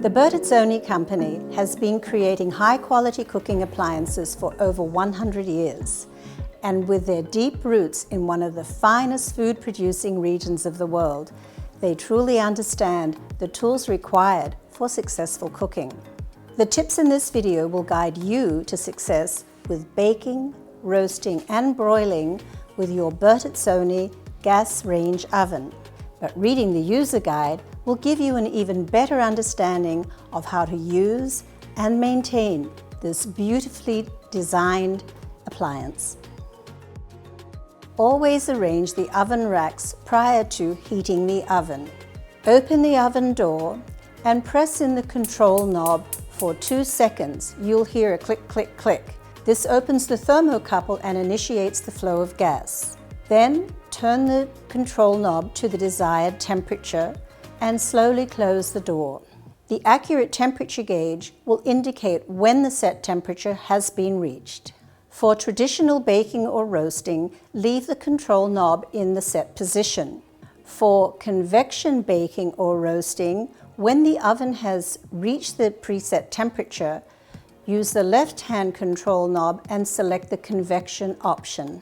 The Bertazzoni company has been creating high-quality cooking appliances for over 100 years. And with their deep roots in one of the finest food-producing regions of the world, they truly understand the tools required for successful cooking. The tips in this video will guide you to success with baking, roasting and broiling with your Bertazzoni gas range oven. But reading the user guide will give you an even better understanding of how to use and maintain this beautifully designed appliance. Always arrange the oven racks prior to heating the oven. Open the oven door and press in the control knob for 2 seconds. You'll hear a click, click, click. This opens the thermocouple and initiates the flow of gas. Then turn the control knob to the desired temperature and slowly close the door. The accurate temperature gauge will indicate when the set temperature has been reached. For traditional baking or roasting, leave the control knob in the set position. For convection baking or roasting, when the oven has reached the preset temperature, use the left-hand control knob and select the convection option.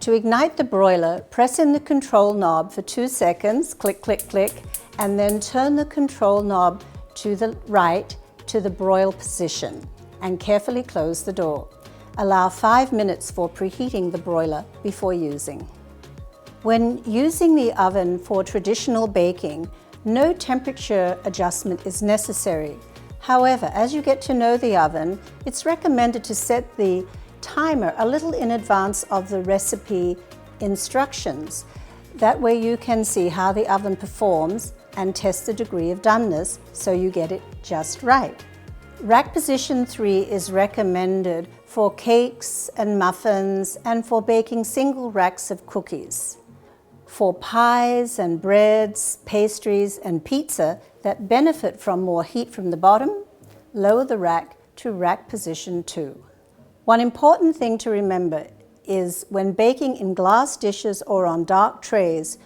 To ignite the broiler, press in the control knob for 2 seconds, click, click, click, and then turn the control knob to the right to the broil position and carefully close the door. Allow 5 minutes for preheating the broiler before using. When using the oven for traditional baking, no temperature adjustment is necessary. However, as you get to know the oven, it's recommended to set the timer a little in advance of the recipe instructions. That way you can see how the oven performs and test the degree of doneness so you get it just right. Rack position 3 is recommended for cakes and muffins and for baking single racks of cookies. For pies and breads, pastries and pizza that benefit from more heat from the bottom, lower the rack to rack position 2. One important thing to remember is when baking in glass dishes or on dark trays,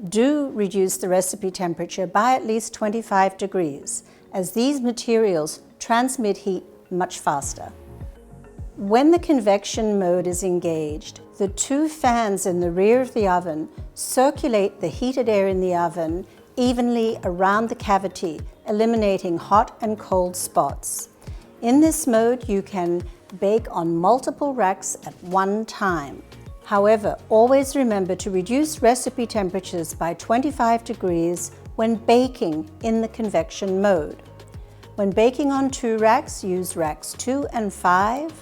do reduce the recipe temperature by at least 25 degrees, as these materials transmit heat much faster. When the convection mode is engaged, the 2 fans in the rear of the oven circulate the heated air in the oven evenly around the cavity, eliminating hot and cold spots. In this mode, you can bake on multiple racks at one time. However, always remember to reduce recipe temperatures by 25 degrees when baking in the convection mode. When baking on 2 racks, use racks 2 and 5.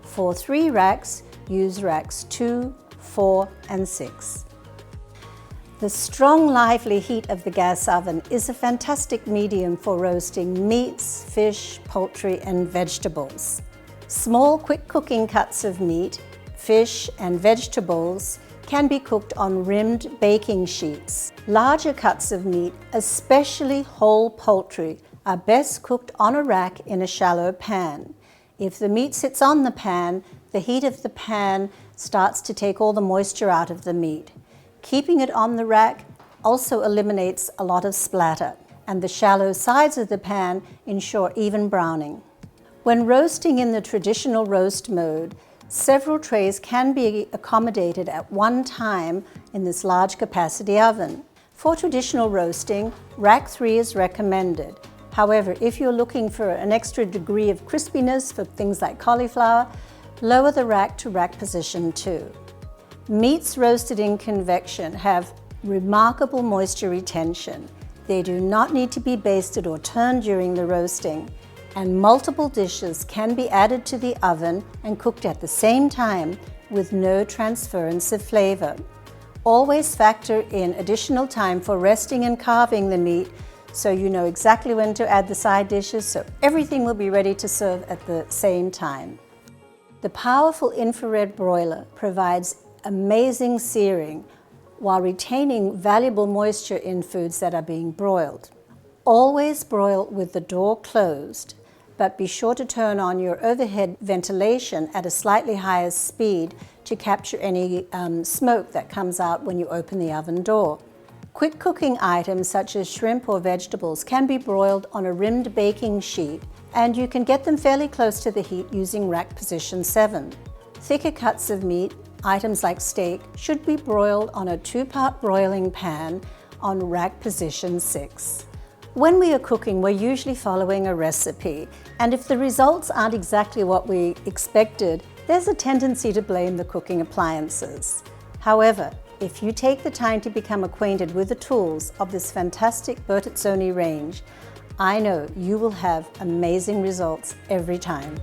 For 3 racks, use racks 2, 4, and 6. The strong, lively heat of the gas oven is a fantastic medium for roasting meats, fish, poultry, and vegetables. Small, quick cooking cuts of meat, fish, and vegetables can be cooked on rimmed baking sheets. Larger cuts of meat, especially whole poultry, are best cooked on a rack in a shallow pan. If the meat sits on the pan, the heat of the pan starts to take all the moisture out of the meat. Keeping it on the rack also eliminates a lot of splatter, and the shallow sides of the pan ensure even browning. When roasting in the traditional roast mode, several trays can be accommodated at one time in this large capacity oven. For traditional roasting, rack 3 is recommended. However, if you're looking for an extra degree of crispiness for things like cauliflower, lower the rack to rack position 2. Meats roasted in convection have remarkable moisture retention. They do not need to be basted or turned during the roasting, and multiple dishes can be added to the oven and cooked at the same time with no transference of flavor. Always factor in additional time for resting and carving the meat so you know exactly when to add the side dishes, so everything will be ready to serve at the same time. The powerful infrared broiler provides amazing searing while retaining valuable moisture in foods that are being broiled. Always broil with the door closed, but be sure to turn on your overhead ventilation at a slightly higher speed to capture any smoke that comes out when you open the oven door. Quick cooking items such as shrimp or vegetables can be broiled on a rimmed baking sheet, and you can get them fairly close to the heat using rack position 7. Thicker cuts of meat, items like steak, should be broiled on a 2-part broiling pan on rack position 6. When we are cooking, we're usually following a recipe, and if the results aren't exactly what we expected, there's a tendency to blame the cooking appliances. However, if you take the time to become acquainted with the tools of this fantastic Bertazzoni range, I know you will have amazing results every time.